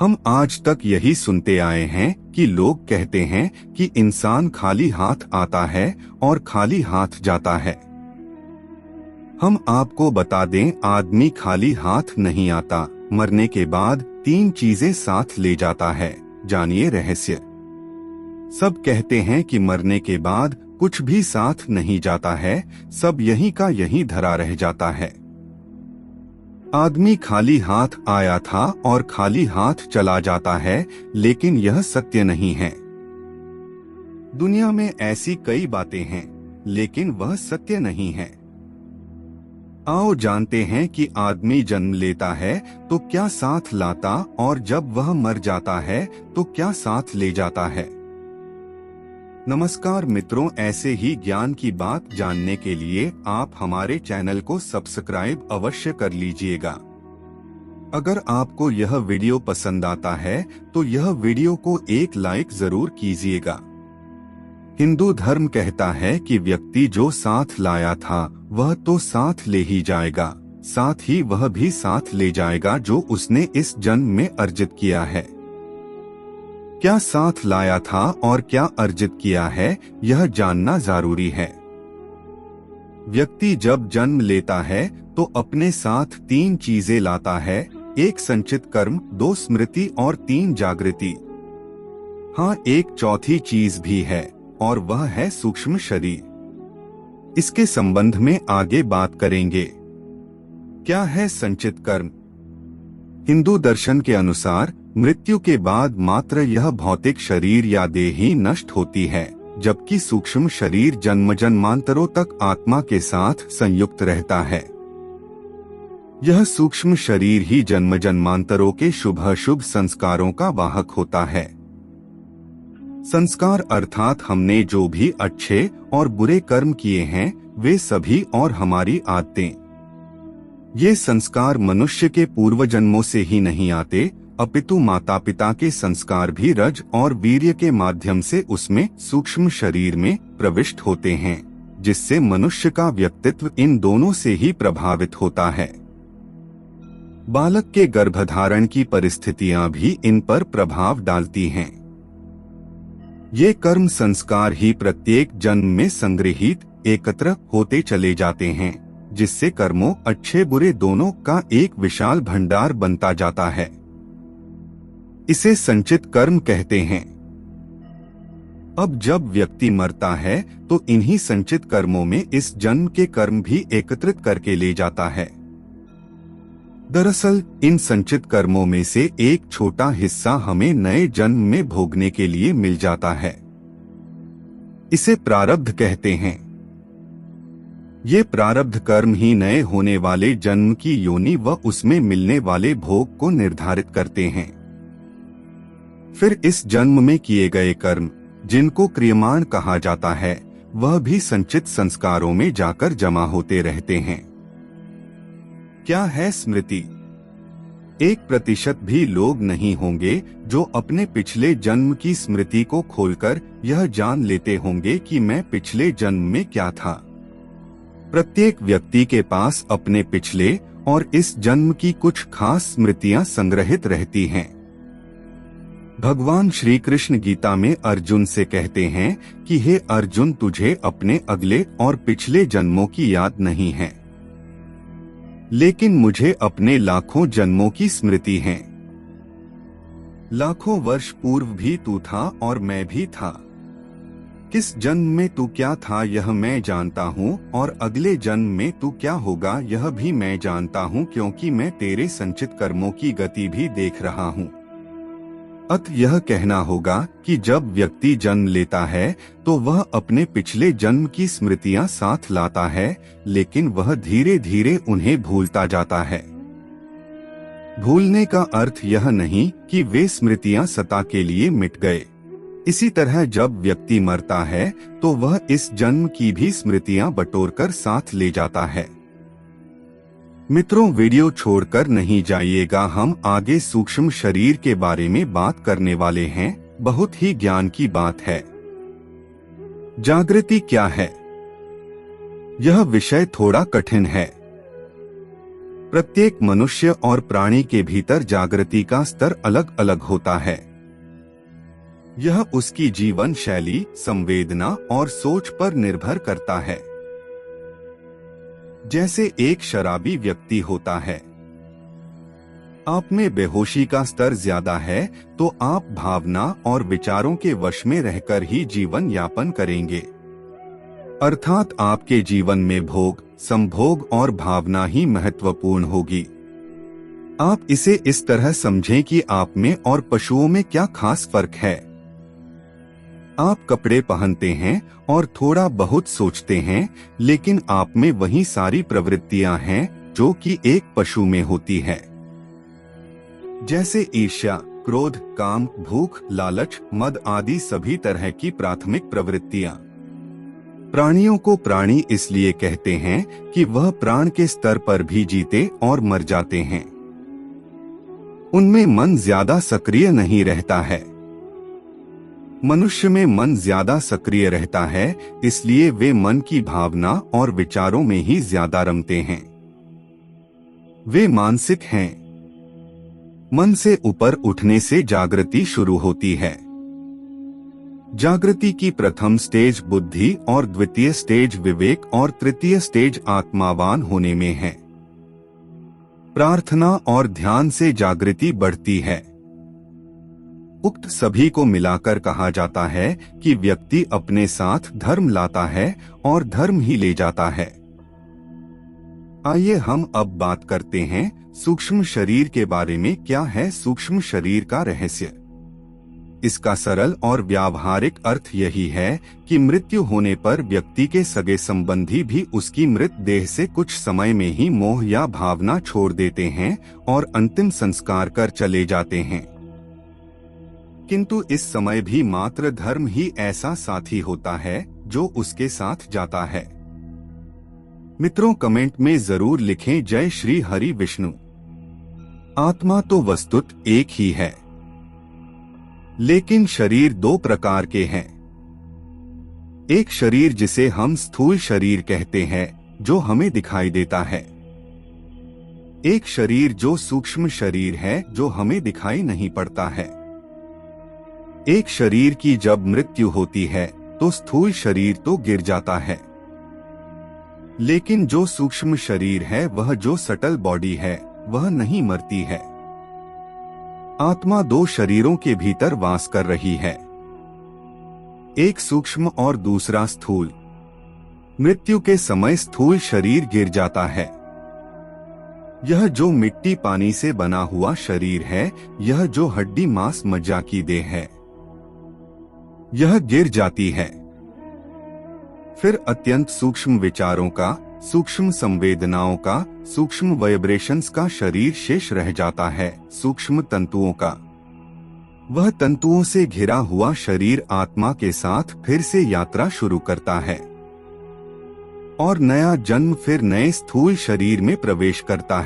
हम आज तक यही सुनते आए हैं कि लोग कहते हैं कि इंसान खाली हाथ आता है और खाली हाथ जाता है। हम आपको बता दें, आदमी खाली हाथ नहीं आता, मरने के बाद 3 चीजें साथ ले जाता है। जानिए रहस्य। सब कहते हैं कि मरने के बाद कुछ भी साथ नहीं जाता है, सब यहीं का यहीं धरा रह जाता है। आदमी खाली हाथ आया था और खाली हाथ चला जाता है, लेकिन यह सत्य नहीं है। दुनिया में ऐसी कई बातें हैं, लेकिन वह सत्य नहीं है। आओ जानते हैं कि आदमी जन्म लेता है तो क्या साथ लाता, और जब वह मर जाता है तो क्या साथ ले जाता है। नमस्कार मित्रों, ऐसे ही ज्ञान की बात जानने के लिए आप हमारे चैनल को सब्सक्राइब अवश्य कर लीजिएगा। अगर आपको यह वीडियो पसंद आता है तो यह वीडियो को एक लाइक जरूर कीजिएगा। हिंदू धर्म कहता है कि व्यक्ति जो साथ लाया था वह तो साथ ले ही जाएगा, साथ ही वह भी साथ ले जाएगा जो उसने इस जन्म में अर्जित किया है। क्या साथ लाया था और क्या अर्जित किया है, यह जानना जरूरी है। व्यक्ति जब जन्म लेता है तो अपने साथ 3 चीजें लाता है, 1 संचित कर्म, 2 स्मृति और 3 जागृति। हाँ, एक चौथी चीज भी है और वह है सूक्ष्म शरीर। इसके संबंध में आगे बात करेंगे। क्या है संचित कर्म? हिंदू दर्शन के अनुसार मृत्यु के बाद मात्र यह भौतिक शरीर या देह ही नष्ट होती है, जबकि सूक्ष्म शरीर जन्म जन्मांतरों तक आत्मा के साथ संयुक्त रहता है। यह सूक्ष्म शरीर ही जन्म जन्मांतरों के शुभ अशुभ संस्कारों का वाहक होता है। संस्कार अर्थात हमने जो भी अच्छे और बुरे कर्म किए हैं वे सभी और हमारी आदतें। ये संस्कार मनुष्य के पूर्व जन्मों से ही नहीं आते, अपितु माता पिता के संस्कार भी रज और वीर्य के माध्यम से उसमें सूक्ष्म शरीर में प्रविष्ट होते हैं, जिससे मनुष्य का व्यक्तित्व इन दोनों से ही प्रभावित होता है। बालक के गर्भधारण की परिस्थितियां भी इन पर प्रभाव डालती हैं। ये कर्म संस्कार ही प्रत्येक जन्म में संग्रहित एकत्र होते चले जाते हैं, जिससे कर्मों अच्छे बुरे दोनों का एक विशाल भंडार बनता जाता है। इसे संचित कर्म कहते हैं। अब जब व्यक्ति मरता है तो इन्हीं संचित कर्मों में इस जन्म के कर्म भी एकत्रित करके ले जाता है। दरअसल इन संचित कर्मों में से एक छोटा हिस्सा हमें नए जन्म में भोगने के लिए मिल जाता है। इसे प्रारब्ध कहते हैं। ये प्रारब्ध कर्म ही नए होने वाले जन्म की योनि व उसमें मिलने वाले भोग को निर्धारित करते हैं। फिर इस जन्म में किए गए कर्म, जिनको क्रियमाण कहा जाता है, वह भी संचित संस्कारों में जाकर जमा होते रहते हैं। क्या है स्मृति? 1% भी लोग नहीं होंगे जो अपने पिछले जन्म की स्मृति को खोलकर यह जान लेते होंगे कि मैं पिछले जन्म में क्या था। प्रत्येक व्यक्ति के पास अपने पिछले और इस जन्म की कुछ खास स्मृतियां संग्रहित रहती हैं। भगवान श्री कृष्ण गीता में अर्जुन से कहते हैं कि हे अर्जुन, तुझे अपने अगले और पिछले जन्मों की याद नहीं है, लेकिन मुझे अपने लाखों जन्मों की स्मृति है। लाखों वर्ष पूर्व भी तू था और मैं भी था। किस जन्म में तू क्या था यह मैं जानता हूँ, और अगले जन्म में तू क्या होगा यह भी मैं जानता हूँ, क्योंकि मैं तेरे संचित कर्मों की गति भी देख रहा हूँ। अत यह कहना होगा कि जब व्यक्ति जन्म लेता है तो वह अपने पिछले जन्म की स्मृतियां साथ लाता है, लेकिन वह धीरे धीरे उन्हें भूलता जाता है। भूलने का अर्थ यह नहीं कि वे स्मृतियां सदा के लिए मिट गए। इसी तरह जब व्यक्ति मरता है तो वह इस जन्म की भी स्मृतियां बटोरकर साथ ले जाता है। मित्रों, वीडियो छोड़कर नहीं जाइएगा, हम आगे सूक्ष्म शरीर के बारे में बात करने वाले हैं। बहुत ही ज्ञान की बात है। जागृति क्या है? यह विषय थोड़ा कठिन है। प्रत्येक मनुष्य और प्राणी के भीतर जागृति का स्तर अलग अलग होता है। यह उसकी जीवन शैली, संवेदना और सोच पर निर्भर करता है। जैसे एक शराबी व्यक्ति होता है, आप में बेहोशी का स्तर ज्यादा है तो आप भावना और विचारों के वश में रहकर ही जीवन यापन करेंगे। अर्थात आपके जीवन में भोग, संभोग और भावना ही महत्वपूर्ण होगी। आप इसे इस तरह समझें कि आप में और पशुओं में क्या खास फर्क है। आप कपड़े पहनते हैं और थोड़ा बहुत सोचते हैं, लेकिन आप में वही सारी प्रवृत्तियां हैं जो कि एक पशु में होती है। जैसे ईर्ष्या, क्रोध, काम, भूख, लालच, मद आदि सभी तरह की प्राथमिक प्रवृत्तियां। प्राणियों को प्राणी इसलिए कहते हैं कि वह प्राण के स्तर पर भी जीते और मर जाते हैं। उनमें मन ज्यादा सक्रिय नहीं रहता है। मनुष्य में मन ज्यादा सक्रिय रहता है, इसलिए वे मन की भावना और विचारों में ही ज्यादा रमते हैं। वे मानसिक हैं। मन से ऊपर उठने से जागृति शुरू होती है। जागृति की प्रथम स्टेज बुद्धि और द्वितीय स्टेज विवेक और तृतीय स्टेज आत्मावान होने में है। प्रार्थना और ध्यान से जागृति बढ़ती है। उक्त सभी को मिलाकर कहा जाता है कि व्यक्ति अपने साथ धर्म लाता है और धर्म ही ले जाता है। आइए हम अब बात करते हैं सूक्ष्म शरीर के बारे में। क्या है सूक्ष्म शरीर का रहस्य? इसका सरल और व्यावहारिक अर्थ यही है कि मृत्यु होने पर व्यक्ति के सगे संबंधी भी उसकी मृत देह से कुछ समय में ही मोह या भावना छोड़ देते हैं और अंतिम संस्कार कर चले जाते हैं। किंतु इस समय भी मात्र धर्म ही ऐसा साथी होता है जो उसके साथ जाता है। मित्रों, कमेंट में जरूर लिखें जय श्री हरि विष्णु। आत्मा तो वस्तुत एक ही है, लेकिन शरीर दो प्रकार के हैं। एक शरीर जिसे हम स्थूल शरीर कहते हैं, जो हमें दिखाई देता है। एक शरीर जो सूक्ष्म शरीर है, जो हमें दिखाई नहीं पड़ता है। एक शरीर की जब मृत्यु होती है तो स्थूल शरीर तो गिर जाता है, लेकिन जो सूक्ष्म शरीर है, वह जो सटल बॉडी है, वह नहीं मरती है। आत्मा दो शरीरों के भीतर वास कर रही है, एक सूक्ष्म और दूसरा स्थूल। मृत्यु के समय स्थूल शरीर गिर जाता है। यह जो मिट्टी पानी से बना हुआ शरीर है, यह जो हड्डी मांस मज्जा की देह है, यह गिर जाती है। फिर अत्यंत सूक्ष्म विचारों का, सूक्ष्म संवेदनाओं का, सूक्ष्म वाइब्रेशंस का शरीर शेष रह जाता है, सूक्ष्म तंतुओं का। वह तंतुओं से घिरा हुआ शरीर आत्मा के साथ फिर से यात्रा शुरू करता है और नया जन्म फिर नए स्थूल शरीर में प्रवेश करता है।